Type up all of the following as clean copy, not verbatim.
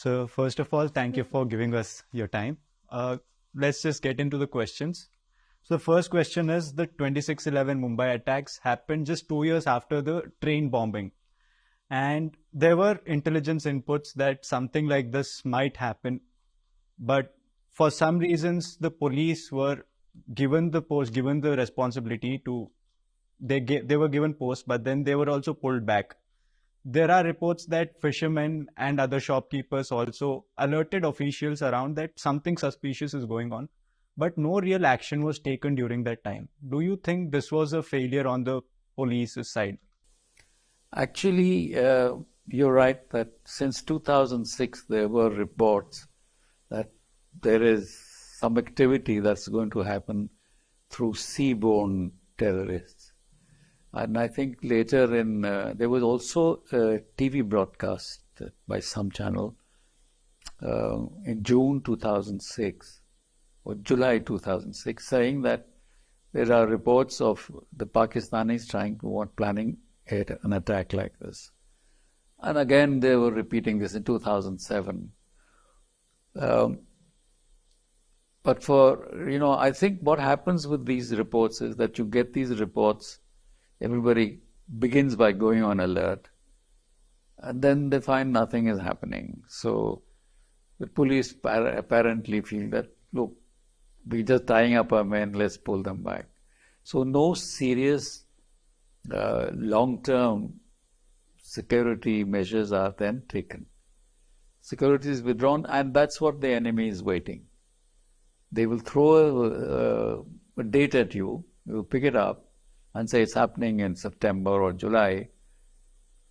So first of all, thank you for giving us your time. Let's just get into the questions. So the first question is the 26/11 Mumbai attacks happened just 2 years after the train bombing. And there were intelligence inputs that something like this might happen. But for some reasons, the police were given the responsibility to, they were given posts, but then they were also pulled back. There are reports that fishermen and other shopkeepers also alerted officials around that something suspicious is going on, but no real action was taken during that time. Do you think this was a failure on the police's side? Actually, you're right that since 2006 there were reports that there is some activity that's going to happen through seaborne terrorists. And I think later there was also a TV broadcast by some channel in June 2006 or July 2006 saying that there are reports of the Pakistanis planning an attack like this. And again, they were repeating this in 2007. But I think what happens with these reports is that you get these reports, everybody begins by going on alert, and then they find nothing is happening. So the police apparently feel that, look, we're just tying up our men, let's pull them back. So no serious long-term security measures are then taken. Security is withdrawn, and that's what the enemy is waiting. They will throw a date at you, you pick it up and say it's happening in September or July.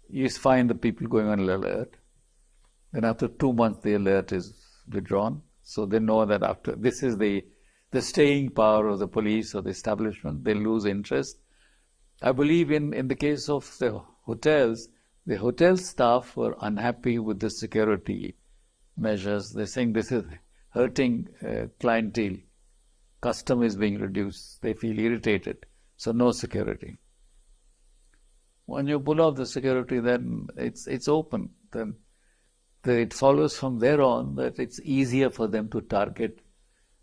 You find the people going on alert. Then after 2 months, the alert is withdrawn. So they know that after this is the staying power of the police or the establishment. They lose interest. I believe in the case of the hotel staff were unhappy with the security measures. They're saying this is hurting clientele. Custom is being reduced. They feel irritated. So no security. When you pull off the security, then it's open. Then it follows from there on that it's easier for them to target.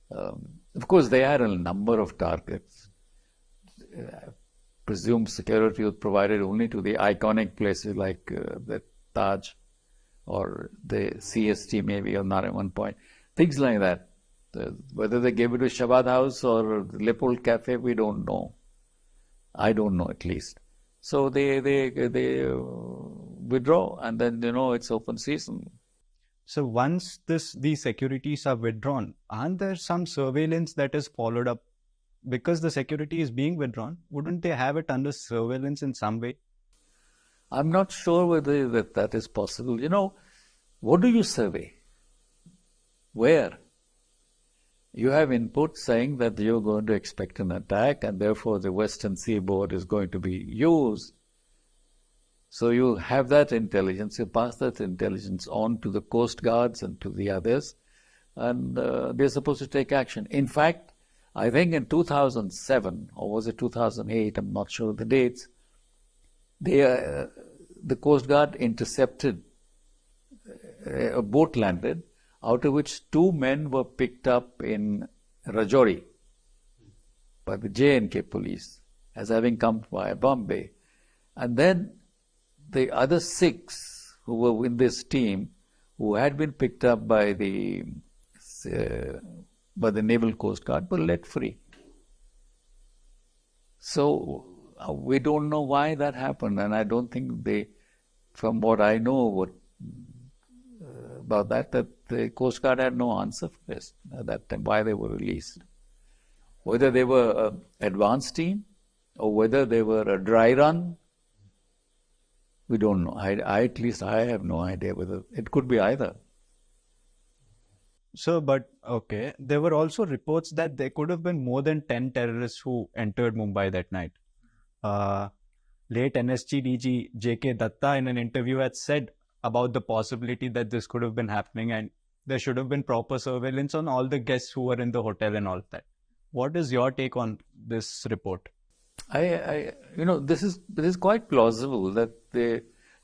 Of course, they had a number of targets. Presumed security was provided only to the iconic places like the Taj or the CST maybe or Nariman Point. Things like that. Whether they gave it to Shabad House or Leopold Cafe, we don't know. I don't know at least. So they withdraw, and then it's open season. So once these securities are withdrawn, aren't there some surveillance that is followed up? Because the security is being withdrawn, wouldn't they have it under surveillance in some way? I'm not sure whether that is possible. What do you survey? Where? You have input saying that you're going to expect an attack and therefore the Western Seaboard is going to be used. So you have that intelligence, you pass that intelligence on to the Coast Guards and to the others, and they're supposed to take action. In fact, I think in 2007, or was it 2008, I'm not sure of the dates, the Coast Guard intercepted, a boat landed, out of which 2 men were picked up in Rajouri by the J&K police as having come via Bombay. And then the other 6 who were in this team, who had been picked up by the Naval Coast Guard, were let free. So we don't know why that happened, and I don't think from what I know about that the Coast Guard had no answer for this at that time, why they were released. Whether they were an advanced team or whether they were a dry run, we don't know. At least I have no idea whether it could be either. So, but okay, there were also reports that there could have been more than 10 terrorists who entered Mumbai that night. Late NSG DG J.K. Datta in an interview had said about the possibility that this could have been happening and there should have been proper surveillance on all the guests who were in the hotel and all that. What is your take on this report? This is quite plausible that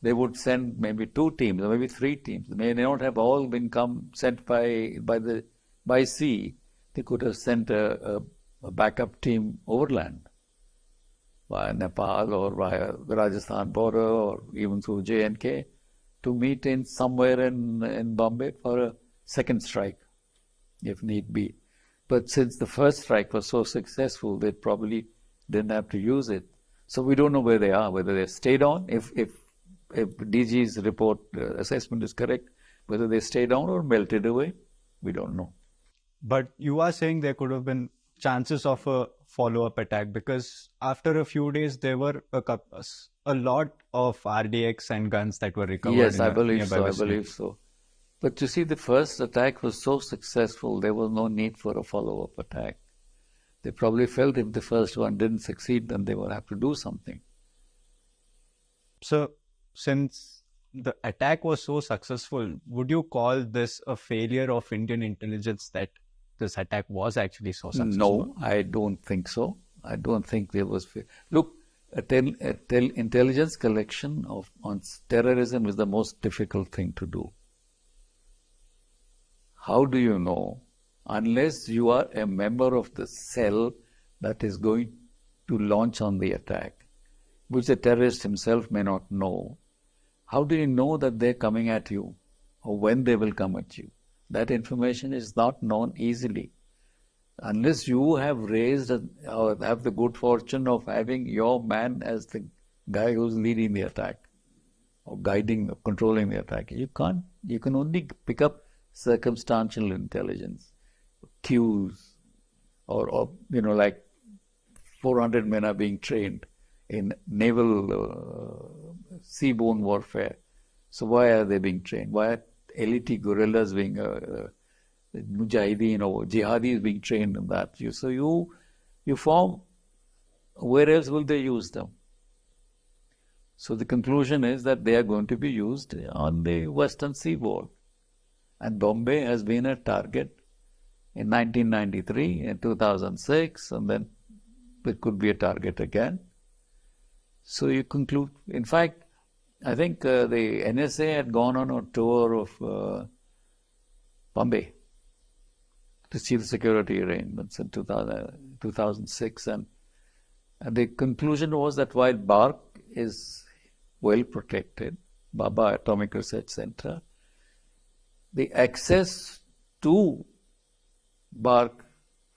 they would send maybe 2 teams or maybe 3 teams. They may not have all been sent by sea. They could have sent a backup team overland via Nepal or via the Rajasthan border or even through J&K to meet in somewhere in Bombay for a second strike, if need be. But since the first strike was so successful, they probably didn't have to use it. So we don't know where they are, whether they stayed on, if DG's report assessment is correct, whether they stayed on or melted away, we don't know. But you are saying there could have been chances of a follow-up attack, because after a few days there were a lot of RDX and guns that were recovered. Yes, I believe so. I believe so. But you see, the first attack was so successful, there was no need for a follow-up attack. They probably felt if the first one didn't succeed, then they would have to do something. So, since the attack was so successful, would you call this a failure of Indian intelligence that this attack was actually so successful? No, I don't think so. I don't think there was... Look, intelligence collection on terrorism is the most difficult thing to do. How do you know? Unless you are a member of the cell that is going to launch on the attack, which the terrorist himself may not know, how do you know that they're coming at you or when they will come at you? That information is not known easily. Unless you have raised or have the good fortune of having your man as the guy who's leading the attack or guiding or controlling the attack, you can't. You can only pick up circumstantial intelligence, cues, or like 400 men are being trained in naval seaborne warfare. So why are they being trained? Why are elite guerrillas being mujahideen or jihadis being trained in that? So you form, where else will they use them? So the conclusion is that they are going to be used on the western seaboard. And Bombay has been a target in 1993, in 2006, and then it could be a target again. So you conclude, in fact, I think the NSA had gone on a tour of Bombay to see the security arrangements in 2006. And the conclusion was that while Bark is well protected, Baba Atomic Research Center, the access to Bark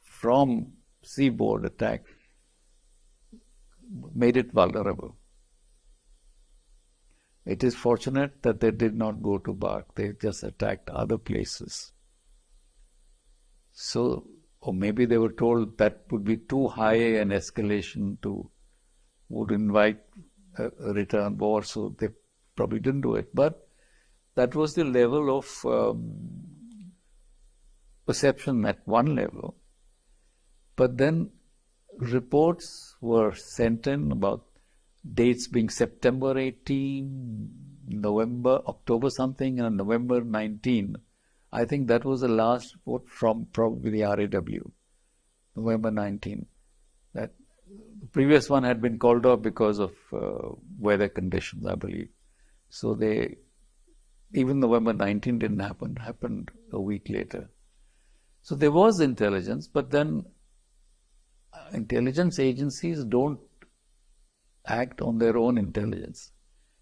from seaboard attack made it vulnerable. It is fortunate that they did not go to Bark. They just attacked other places. So, or maybe they were told that would be too high an escalation would invite a return war, so they probably didn't do it. But that was the level of perception at one level. But then reports were sent in about dates being September 18, October something, and November 19. I think that was the last report from probably the RAW, November 19. That the previous one had been called off because of weather conditions, I believe. So even November 19 didn't happen, happened a week later. So there was intelligence, but then intelligence agencies don't act on their own intelligence.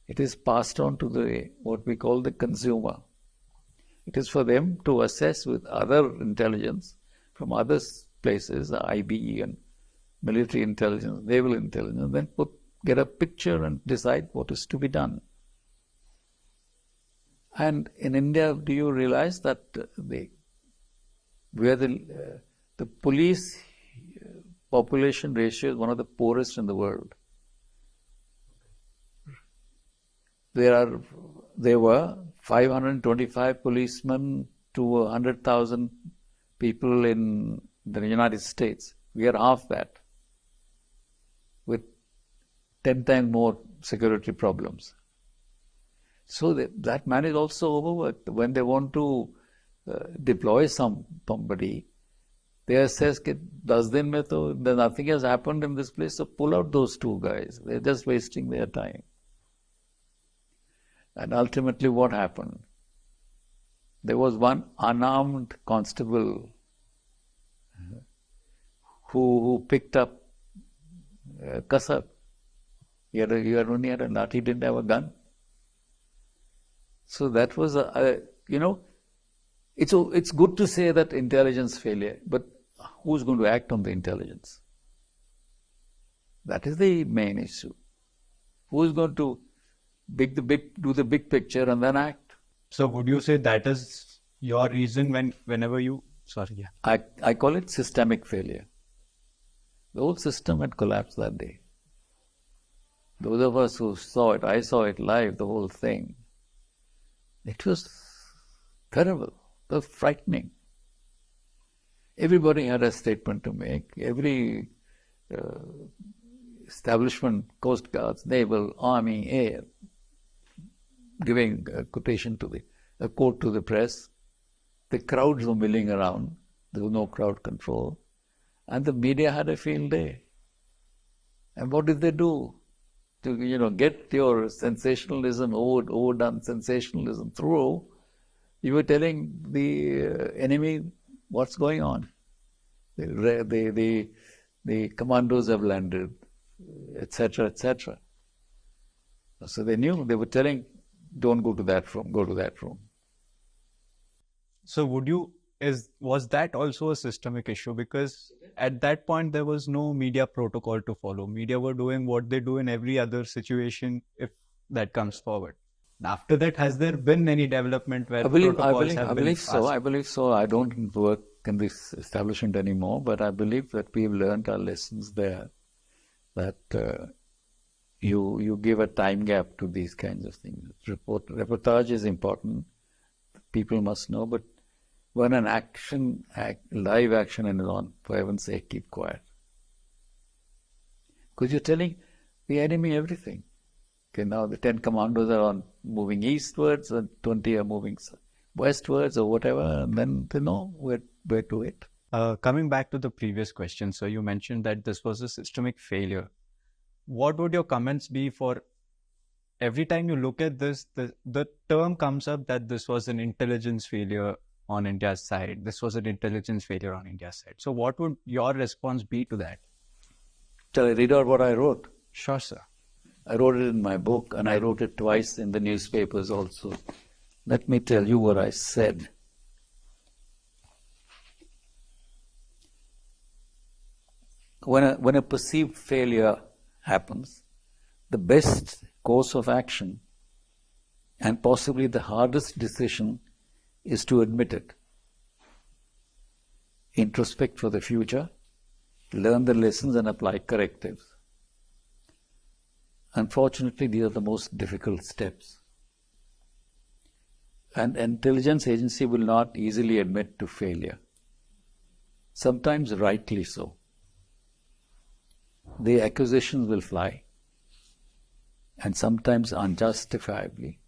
It is passed on to what we call the consumer. It is for them to assess with other intelligence from other places, IBE and military intelligence, naval intelligence, then get a picture and decide what is to be done. And in India, do you realize that the police population ratio is one of the poorest in the world? There were 525 policemen to 100,000 people in the United States. We are half that, with 10 times more security problems. So that man is also overworked. When they want to deploy somebody, they assess, then nothing has happened in this place, so pull out those 2 guys. They're just wasting their time. And ultimately what happened? There was one unarmed constable who picked up Kasab. He only had a nut, he didn't have a gun. So that was it's good to say that intelligence failure, but who's going to act on the intelligence? That is the main issue. Who is going to do the big picture and then act? So would you say that is your reason whenever you... Sorry, yeah. I call it systemic failure. The whole system had collapsed that day. Those of us who saw it, I saw it live, the whole thing. It was terrible. It was frightening. Everybody had a statement to make. Every establishment, Coast Guards, Naval, Army, Air, giving a quote to the press. The crowds were milling around. There was no crowd control. And the media had a field day. And what did they do? To get your sensationalism, overdone sensationalism through, you were telling the enemy what's going on. The commandos have landed, etc., etc. So they knew, they were telling, don't go to that room, go to that room. So was that also a systemic issue? Because at that point there was no media protocol to follow. Media were doing what they do in every other situation if that comes forward. After that, has there been any development where protocols have been passed? I believe so. I don't work in this establishment anymore, but I believe that we've learned our lessons there. That you give a time gap to these kinds of things. Reportage is important. People must know, but when an live action is on, for heaven's sake, keep quiet. Because you're telling the enemy everything. Okay, now the 10 commandos are moving eastwards and 20 are moving westwards or whatever, and then they know where to hit. Coming back to the previous question, so you mentioned that this was a systemic failure. What would your comments be for every time you look at this, the term comes up that this was an intelligence failure on India's side. This was an intelligence failure on India's side. So what would your response be to that? Shall I read out what I wrote? Sure, sir. I wrote it in my book and I wrote it twice in the newspapers also. Let me tell you what I said. When a perceived failure happens, the best course of action and possibly the hardest decision is to admit it. Introspect for the future, learn the lessons and apply correctives. Unfortunately, these are the most difficult steps. An intelligence agency will not easily admit to failure. Sometimes rightly so. The accusations will fly, and sometimes unjustifiably.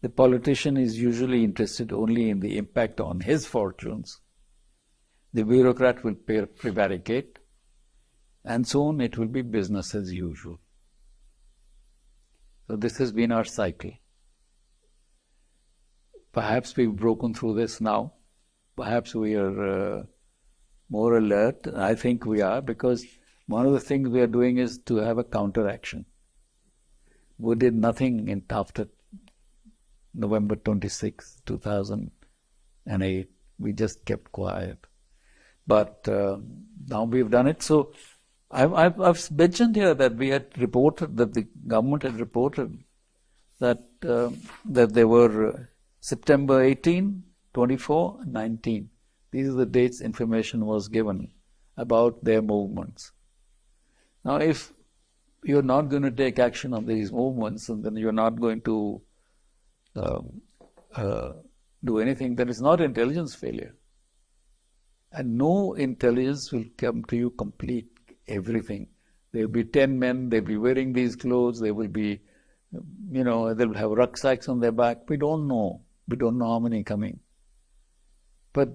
The politician is usually interested only in the impact on his fortunes. The bureaucrat will prevaricate, and soon it will be business as usual. So this has been our cycle. Perhaps we've broken through this now. Perhaps we are more alert. I think we are, because one of the things we are doing is to have a counteraction. We did nothing after November 26, 2008. We just kept quiet. But now we've done it. So I've mentioned here that we had reported, that the government had reported that there were September 18, 24, 19. These are the dates information was given about their movements. Now, if you're not going to take action on these movements, and then you're not going to do anything, then it's not intelligence failure. And no intelligence will come to you complete everything. There will be 10 men, they'll be wearing these clothes, they will be, they'll have rucksacks on their back. We don't know. We don't know how many coming. But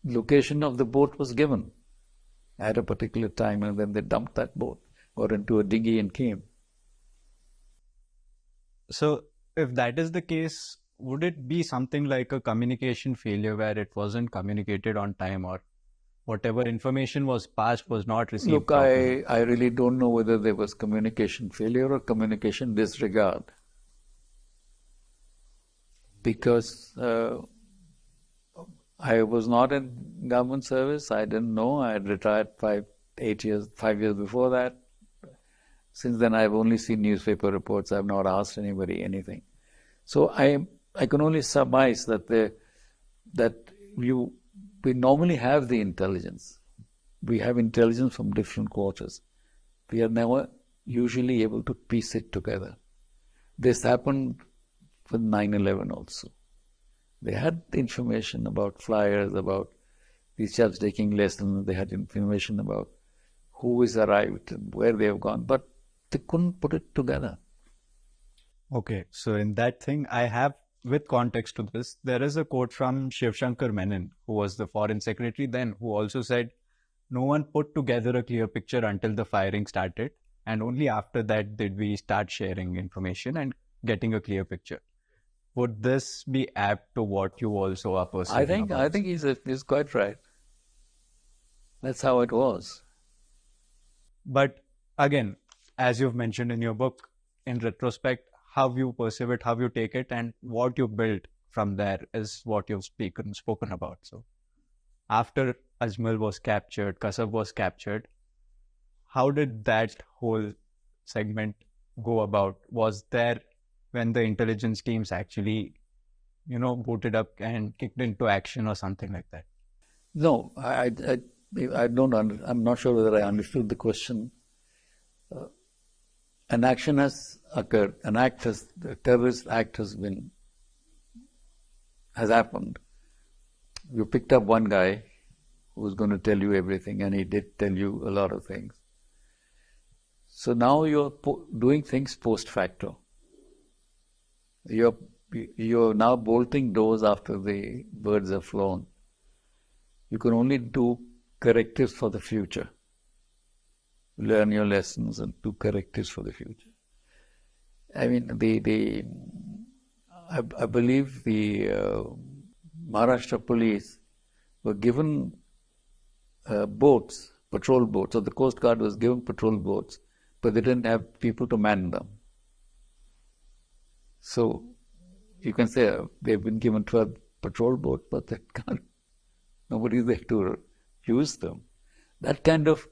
location of the boat was given at a particular time, and then they dumped that boat, got into a dinghy and came. So if that is the case, would it be something like a communication failure where it wasn't communicated on time, or whatever information was passed was not received Look, properly? I really don't know whether there was communication failure or communication disregard. Because I was not in government service. I didn't know. I had retired 5 years before that. Since then, I've only seen newspaper reports. I've not asked anybody anything. So I can only surmise that we normally have the intelligence. We have intelligence from different quarters. We are never usually able to piece it together. This happened with 9/11 also. They had information about flyers, about these chaps taking lessons. They had information about who is arrived and where they have gone, but they couldn't put it together. Okay, so in that thing, I have, with context to this, there is a quote from Shiv Shankar Menon, who was the foreign secretary then, who also said, no one put together a clear picture until the firing started, and only after that did we start sharing information and getting a clear picture. Would this be apt to what you also are perceiving? I think he's quite right. That's how it was. But again, as you've mentioned in your book, in retrospect, how you perceive it, how you take it, and what you built from there is what you've spoken about. So after Ajmal was captured, Kasab was captured, how did that whole segment go about? Was there when the intelligence teams actually, booted up and kicked into action or something like that? No, I don't. I'm not sure whether I understood the question. An action has occurred. The terrorist act has happened. You picked up one guy who was going to tell you everything, and he did tell you a lot of things. So now you're doing things post facto. You're now bolting doors after the birds have flown. You can only do correctives for the future. Learn your lessons and do correctives for the future. I mean, I believe the Maharashtra police were given boats, patrol boats, or the Coast Guard was given patrol boats, but they didn't have people to man them. So you can say they've been given 12 patrol boats, but nobody is there to use them. That kind of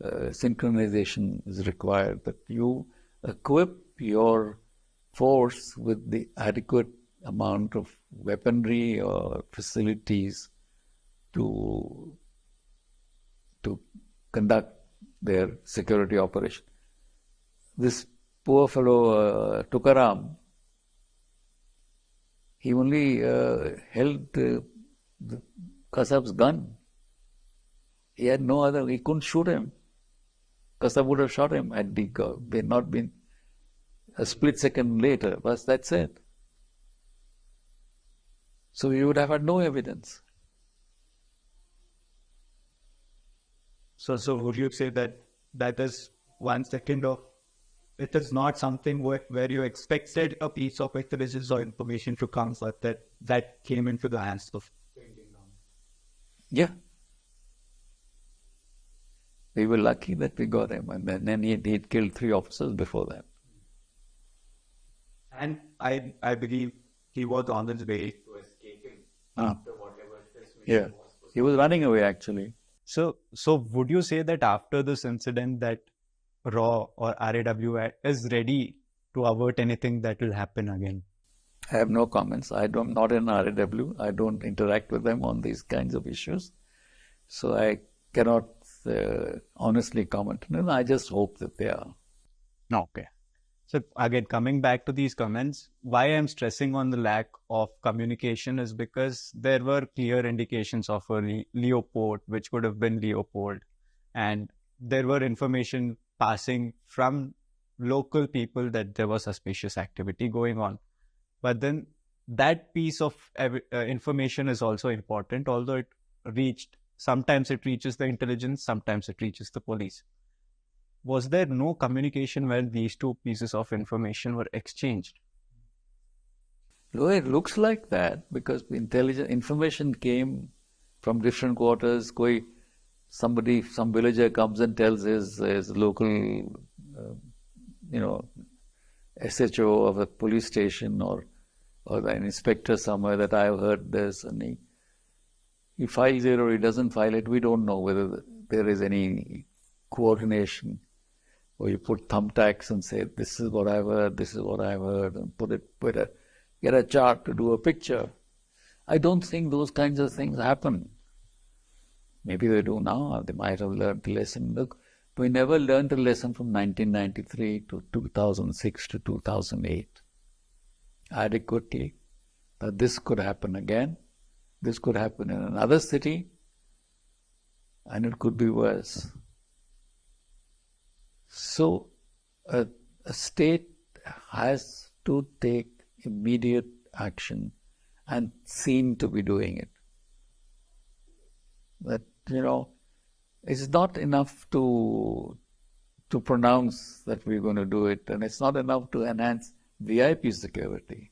synchronization is required, that you equip your force with the adequate amount of weaponry or facilities to conduct their security operation. This poor fellow Tukaram, he only held the Kasab's gun. He had no other, he couldn't shoot him. Kasab would have shot him had he not been a split second later, but that's it. So you would have had no evidence. So would you say that is 1 second of, it is not something where you expected a piece of intelligence or information to come, but that came into the hands of? Yeah. We were lucky that we got him, and then he'd killed 3 officers before that. And I believe he was on his way to escaping after whatever this mission was. He was running away actually. So would you say that after this incident that RAW or RAW is ready to avert anything that will happen again? I have no comments. I'm not in RAW. I don't interact with them on these kinds of issues. So I cannot honestly comment. No, I just hope that they are. Okay. So again, coming back to these comments, why I'm stressing on the lack of communication is because there were clear indications of a Leopold, which could have been Leopold. And there were information passing from local people that there was suspicious activity going on. But then that piece of information is also important, although sometimes it reaches the intelligence, sometimes it reaches the police. Was there no communication when these two pieces of information were exchanged? Well, it looks like that because information came from different quarters. Some villager comes and tells his local, uh, you know, SHO of a police station or an inspector somewhere that I've heard this, and he files it or he doesn't file it. We don't know whether there is any coordination. Or you put thumbtacks and say, this is what I've heard, this is what I've heard, and get a chart to do a picture. I don't think those kinds of things happen. Maybe they do now, they might have learned the lesson. Look, we never learned the lesson from 1993 to 2006 to 2008 adequately, that this could happen again, this could happen in another city, and it could be worse. So, a state has to take immediate action and seem to be doing it. That, it's not enough to pronounce that we're going to do it, and it's not enough to enhance VIP security.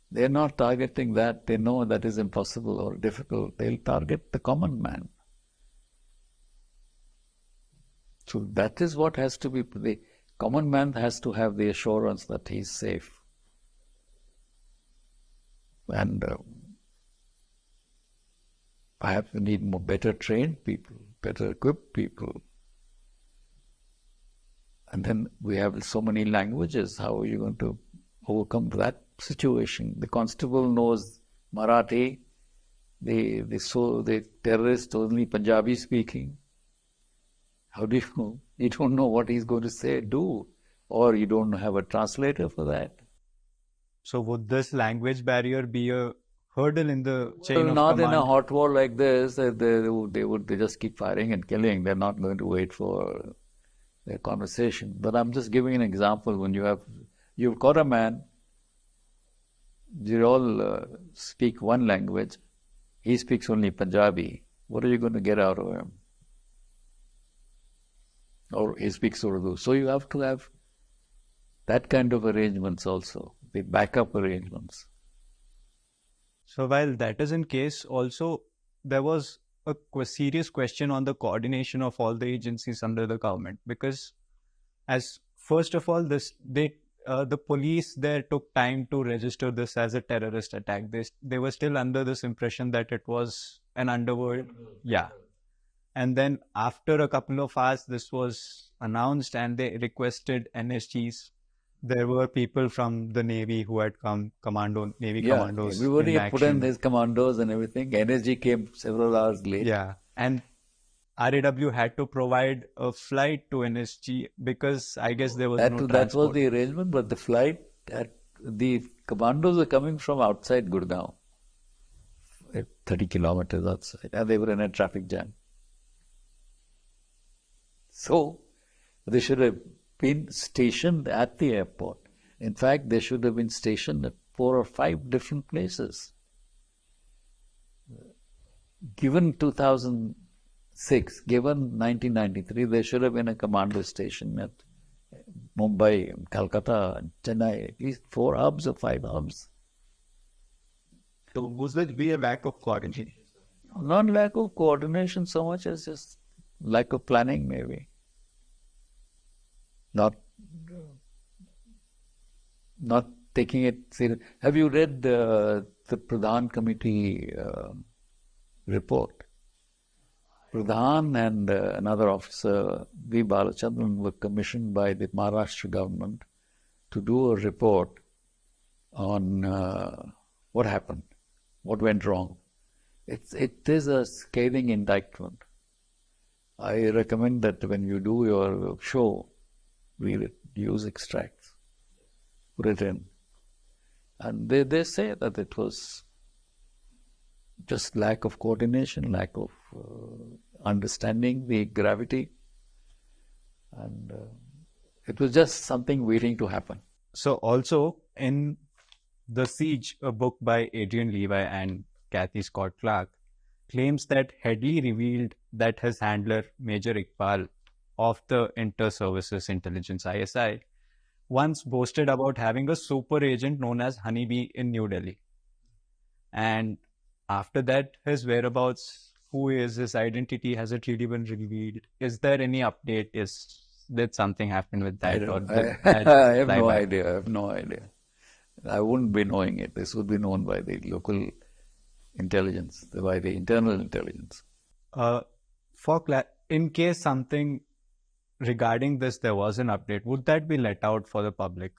They're not targeting that. They know that is impossible or difficult. They'll target the common man. So that is what has to be, the common man has to have the assurance that he's safe. And perhaps we need better trained people, better equipped people. And then we have so many languages. How are you going to overcome that situation? The constable knows Marathi, the terrorist only Punjabi speaking. How do you know? You don't know what he's going to say, do, or you don't have a translator for that. So would this language barrier be a hurdle in the chain of not command? In a hot war like this, they just keep firing and killing. They're not going to wait for their conversation. But I'm just giving an example. When you've got a man, you all speak one language, he speaks only Punjabi. What are you going to get out of him? Or he speaks Urdu. So you have to have that kind of arrangements also, the backup arrangements. So while that is in case, also there was a serious question on the coordination of all the agencies under the government, because as first of all, the police there took time to register this as a terrorist attack. They were still under this impression that it was an underworld. Yeah. And then after a couple of hours, this was announced and they requested NSGs. There were people from the Navy who had come, Navy commandos. Everybody had put in his commandos and everything. NSG came several hours late. Yeah. And RAW had to provide a flight to NSG because I guess there was no transport. That was the arrangement, but the commandos were coming from outside Gurgaon, 30 kilometers outside, and they were in a traffic jam. So, they should have been stationed at the airport. In fact, they should have been stationed at 4 or 5 different places. Given 2006, given 1993, there should have been a commando station at Mumbai, Calcutta, Chennai, at least 4 hubs or 5 hubs. So was there be a lack of coordination? Not lack of coordination so much as just lack of planning, maybe. Not taking it serious. Have you read the Pradhan Committee report? Pradhan and another officer, V. Balachandran, were commissioned by the Maharashtra government to do a report on what happened, what went wrong. It is a scathing indictment. I recommend that when you do your show, read it, use extracts, put it in. And they say that it was just lack of coordination, lack of understanding the gravity, and it was just something waiting to happen. So also in The Siege, a book by Adrian Levi and Kathy Scott Clark, claims that Headley revealed that his handler, Major Iqbal, of the Inter-Services Intelligence ISI, once boasted about having a super agent known as Honeybee in New Delhi. And after that, his whereabouts, who is his identity, has it really been revealed? Is there any update? Did something happen with I that? Or don't. did I, that I have fly no by? idea. I have no idea. I wouldn't be knowing it. This would be known by the local intelligence, by the internal intelligence. Uh, in case something regarding this, there was an update, would that be let out for the public?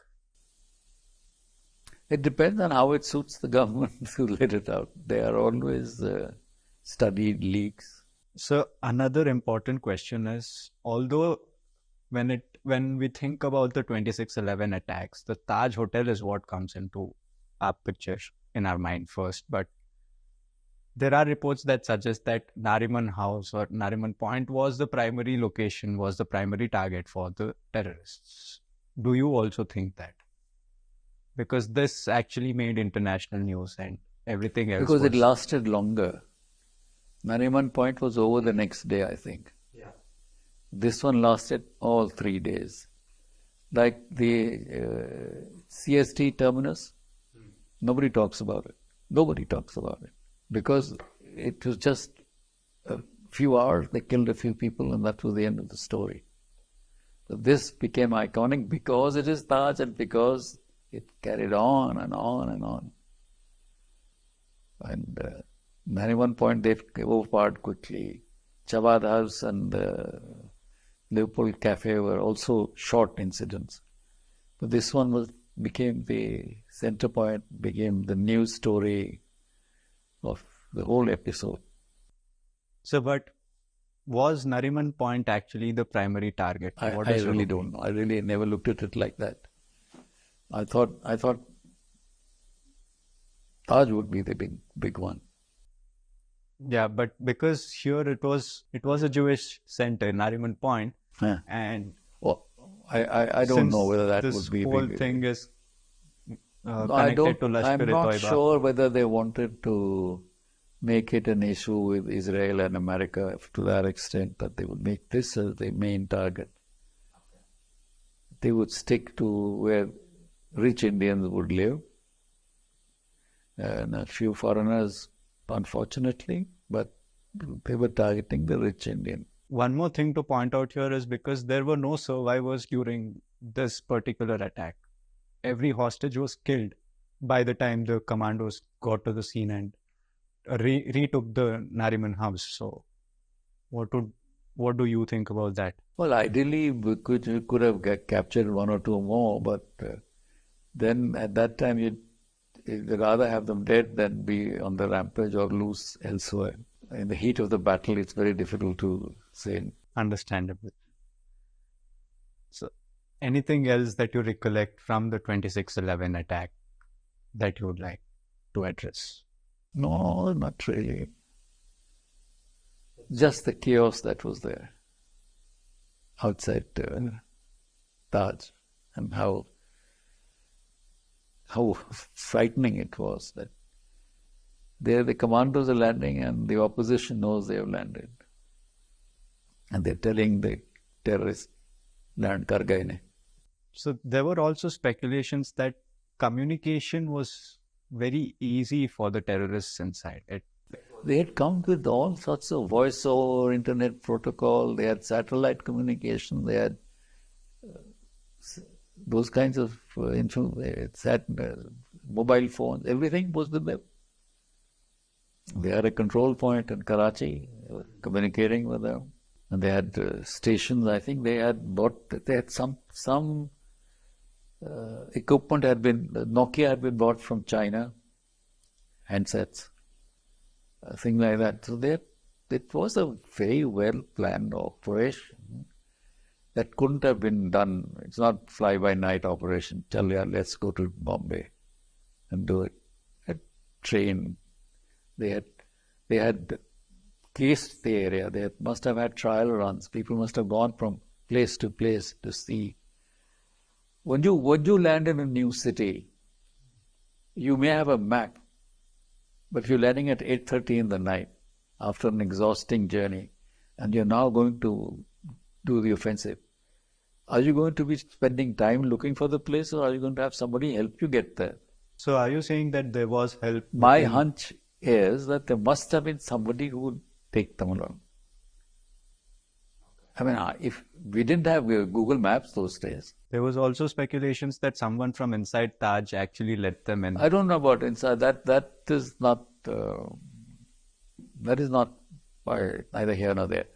It depends on how it suits the government to let it out. They are always studied leaks. So another important question is, although when we think about the 26/11 attacks, the Taj Hotel is what comes into our picture in our mind first. But there are reports that suggest that Nariman House or Nariman Point was the primary location, was the primary target for the terrorists. Do you also think that? Because this actually made international news and everything else Because it was... lasted longer. Nariman Point was over the next day, I think. Yeah. This one lasted all 3 days. Like the CST terminus, nobody talks about it. Nobody talks about it. Because it was just a few hours, they killed a few people, and that was the end of the story. So this became iconic because it is Taj and because it carried on and on and on. And at one point they overpowered quickly. Jawad House and Leopold Cafe were also short incidents. But this one became the center point, became the news story of the whole episode. So, but was Nariman Point actually the primary target? I really don't know. I really never looked at it like that. I thought Taj would be the big one. Yeah, but because here it was a Jewish center, Nariman Point, Yeah. and Well, I don't know whether that would be this whole big. thing is I connected to don't. Lashkar-e-Toiba. I'm not sure whether they wanted to make it an issue with Israel and America to that extent that they would make this as the main target. They would stick to where rich Indians would live and a few foreigners, unfortunately, but they were targeting the rich Indian. One more thing to point out here is because there were no survivors during this particular attack. Every hostage was killed by the time the commandos got to the scene and retook the Nariman house. So, what do you think about that? Well, ideally, we could have captured one or two more, but then at that time you'd rather have them dead than be on the rampage or loose elsewhere. In the heat of the battle, it's very difficult to say. Understandable. So, anything else that you recollect from the 26/11 attack that you would like to address? No, not really. Just the chaos that was there outside Taj, and how frightening it was that there the commandos are landing and the opposition knows they have landed. And they're telling the terrorists, land kar gaye ne. So there were also speculations that communication was very easy for the terrorists inside. They had come with all sorts of voice over internet protocol. They had satellite communication. They had those kinds of mobile phones. Everything was with them. They had a control point in Karachi, communicating with them, and they had stations. I think they had some equipment Nokia had been bought from China, handsets, things like that. So it was a very well planned operation that couldn't have been done. It's not fly-by-night operation. Tell you, let's go to Bombay and do it. A train. They had cased the area. They must have had trial runs. People must have gone from place to place to see. When you land in a new city, you may have a map, but if you're landing at 8:30 in the night after an exhausting journey, and you're now going to do the offensive, Are you going to be spending time looking for the place, or are you going to have somebody help you get there? So are you saying that there was help? My within- hunch is that there must have been somebody who would take them along. I mean, if we didn't have Google Maps those days, There was also speculations that someone from inside Taj actually let them in. I don't know about inside. That is not neither here nor there.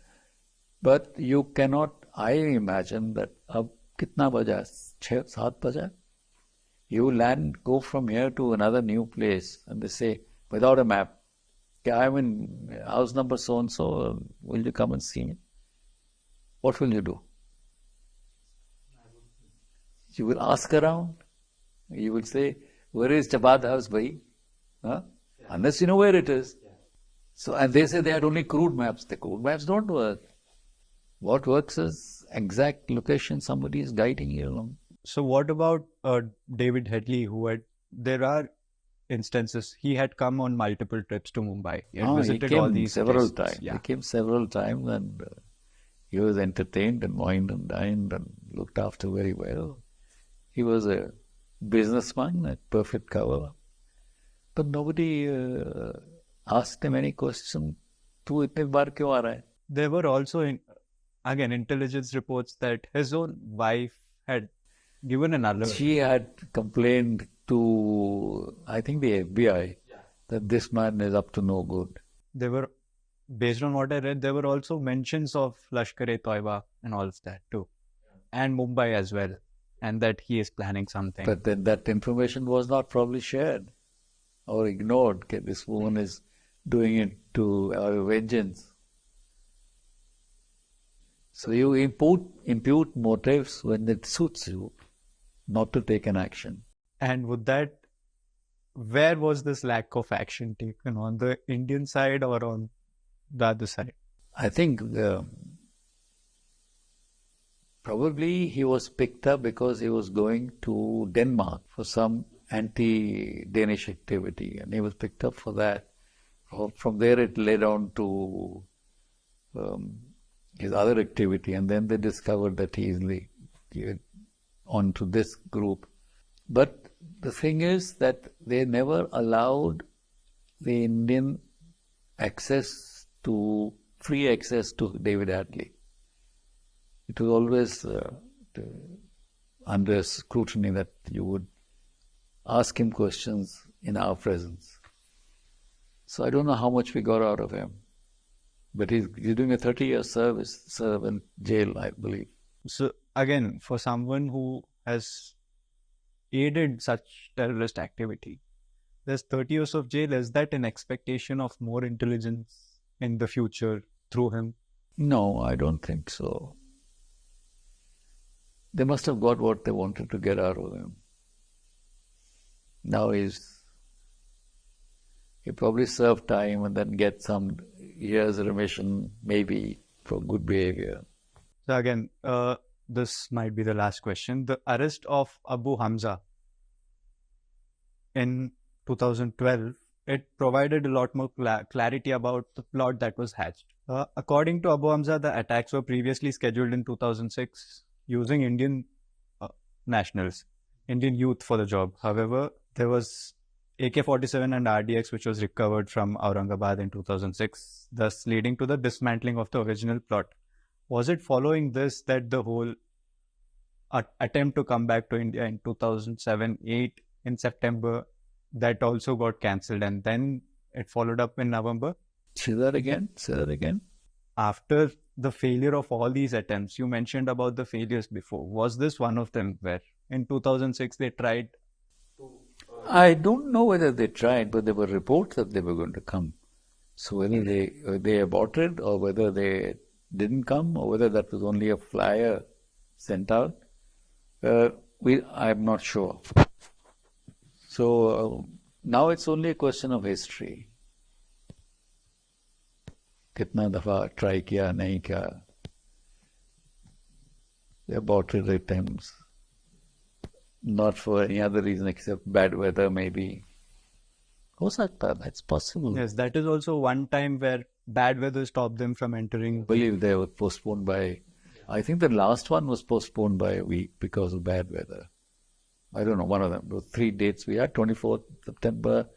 But you cannot. I imagine that अब कितना बजा 6-7 बजा. You land, go from here to another new place, and they say without a map, "Okay, I'm in house number so and so. Will you come and see me?" What will you do? You will ask around. You will say, "Where is Jabad house, bhai?" Huh? Unless you know where it is. So, and they say they had only crude maps. The crude maps don't work. What works is exact location. Somebody is guiding you along. So what about David Headley, who had, there are instances, he had come on multiple trips to Mumbai. He had He visited all came these several places. times. Yeah. He came several times, and he was entertained and wined and dined and looked after very well. He was a businessman at perfect cover. But nobody asked him any question. "Tu itne baar kyun aa raha hai?" There were also, again, intelligence reports that his own wife had given an alert. She had complained to, I think, the FBI that this man is up to no good. There were, based on what I read, there were also mentions of Lashkar-e-Toiba and all of that too. And Mumbai as well. And that he is planning something. But then that information was not probably shared or ignored. Okay, this woman is doing it to our vengeance. So you impute motives when it suits you, not to take an action. And would that, where was this lack of action taken? On the Indian side or on the other side? I think probably he was picked up because he was going to Denmark for some anti-Danish activity, and he was picked up for that. From there it led on to his other activity, and then they discovered that he is on to this group. But the thing is that they never allowed the Indian free access to David Hadley. It was always under scrutiny that you would ask him questions in our presence. So I don't know how much we got out of him. But he's doing a 30-year serve in jail, I believe. So again, for someone who has aided such terrorist activity, there's 30 years of jail. Is that an expectation of more intelligence in the future through him? No, I don't think so. They must have got what they wanted to get out of him. Now he probably served time and then get some years remission, maybe, for good behavior. So again, this might be the last question. The arrest of Abu Hamza in 2012, it provided a lot more clarity about the plot that was hatched. According to Abu Hamza, the attacks were previously scheduled in 2006 using Indian nationals, Indian youth for the job. However, there was AK-47 and RDX which was recovered from Aurangabad in 2006, thus leading to the dismantling of the original plot. Was it following this that the whole attempt to come back to India in 2007-8 in September, that also got cancelled, and then it followed up in November? Say that again. Say that again. After the failure of all these attempts, you mentioned about the failures before. Was this one of them where in 2006 they tried? I don't know whether they tried, but there were reports that they were going to come. So whether they aborted or whether they didn't come or whether that was only a flyer sent out, I'm not sure. So now it's only a question of history. कितना दफा try किया नहीं किया. They aborted attempts, not for any other reason except bad weather, maybe. हो सकता, that's possible. Yes, that is also one time where bad weather stopped them from entering. I believe they were postponed by I think the last one was postponed by a week because of bad weather. I don't know, one of them. There were 3 dates we had, 24th September,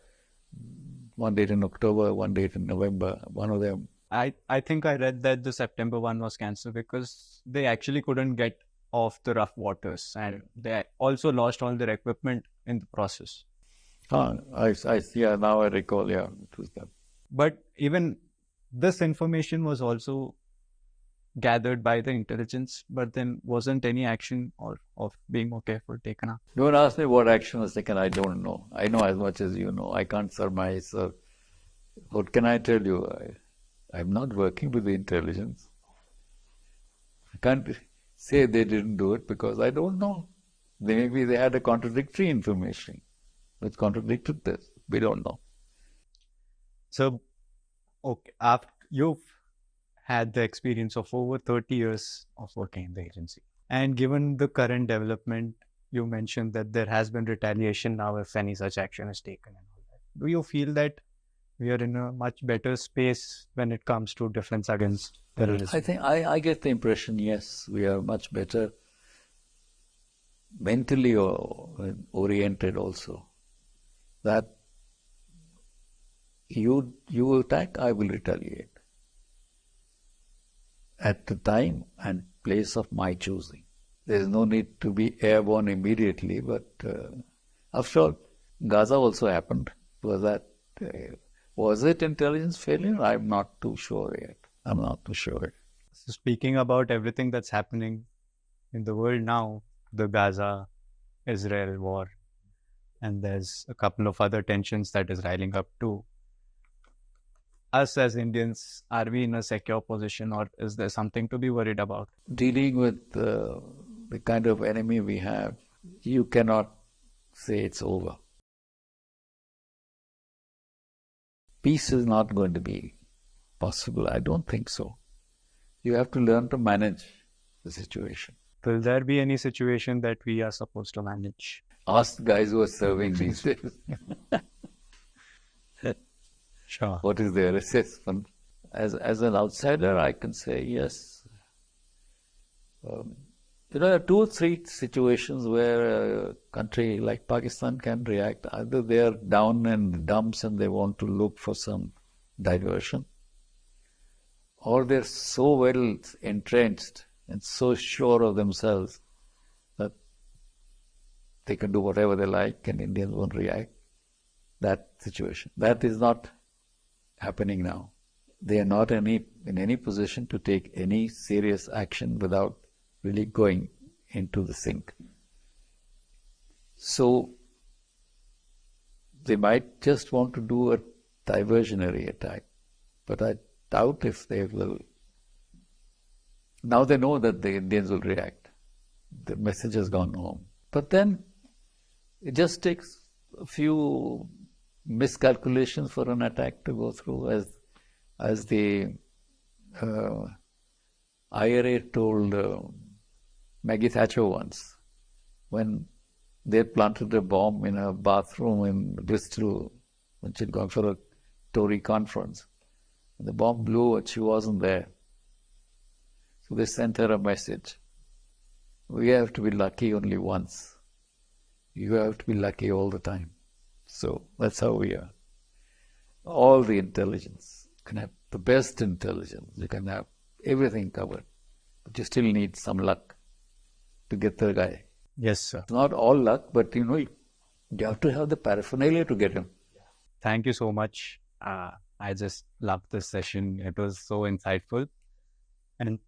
one date in October, one date in November. One of them. I think I read that the September one was cancelled because they actually couldn't get off the rough waters, and they also lost all their equipment in the process. Yeah, now I recall, yeah, it was that. But even this information was also gathered by the intelligence, but then wasn't any action or of being more careful taken up. Don't ask me what action was taken, I don't know. I know as much as you know. I can't surmise. What can I tell you? I'm not working with the intelligence. I can't say they didn't do it because I don't know. Maybe they had a contradictory information which contradicted this. We don't know. So, okay, after you've had the experience of over 30 years of working in the agency, and given the current development, you mentioned that there has been retaliation now if any such action is taken and all that. Do you feel that we are in a much better space when it comes to defense against terrorism? I think I get the impression, yes, we are much better mentally oriented also. That you attack, I will retaliate at the time and place of my choosing. There is no need to be airborne immediately, but after all, Gaza also happened. Was it intelligence failure? I'm not too sure yet. So speaking about everything that's happening in the world now, the Gaza-Israel war, and there's a couple of other tensions that is riling up too. Us as Indians, are we in a secure position, or is there something to be worried about? Dealing with the kind of enemy we have, you cannot say it's over. Peace is not going to be possible. I don't think so. You have to learn to manage the situation. Will there be any situation that we are supposed to manage? Ask the guys who are serving these days. Sure. What is their assessment? As an outsider, I can say yes. There are 2 or 3 situations where a country like Pakistan can react. Either they are down in the dumps and they want to look for some diversion, or they're so well entrenched and so sure of themselves that they can do whatever they like and Indians won't react. That situation. That is not happening now. They are not in any position to take any serious action without really going into the sink. So they might just want to do a diversionary attack, but I doubt if they will. Now they know that the Indians will react. The message has gone home. But then it just takes a few miscalculations for an attack to go through, as the IRA told Maggie Thatcher once, when they planted a bomb in a bathroom in Bristol when she'd gone for a Tory conference. And the bomb blew and she wasn't there. So they sent her a message. We have to be lucky only once. You have to be lucky all the time. So that's how we are. All the intelligence. You can have the best intelligence. You can have everything covered. But you still need some luck to get the guy. Yes, sir. It's not all luck, but you have to have the paraphernalia to get him. Thank you so much. I just loved this session. It was so insightful. And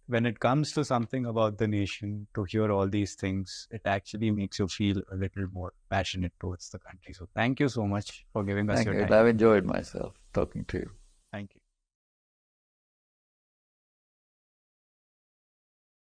when it comes to something about the nation, to hear all these things, it actually makes you feel a little more passionate towards the country. So thank you so much for giving us your time. I've enjoyed myself talking to you. Thank you.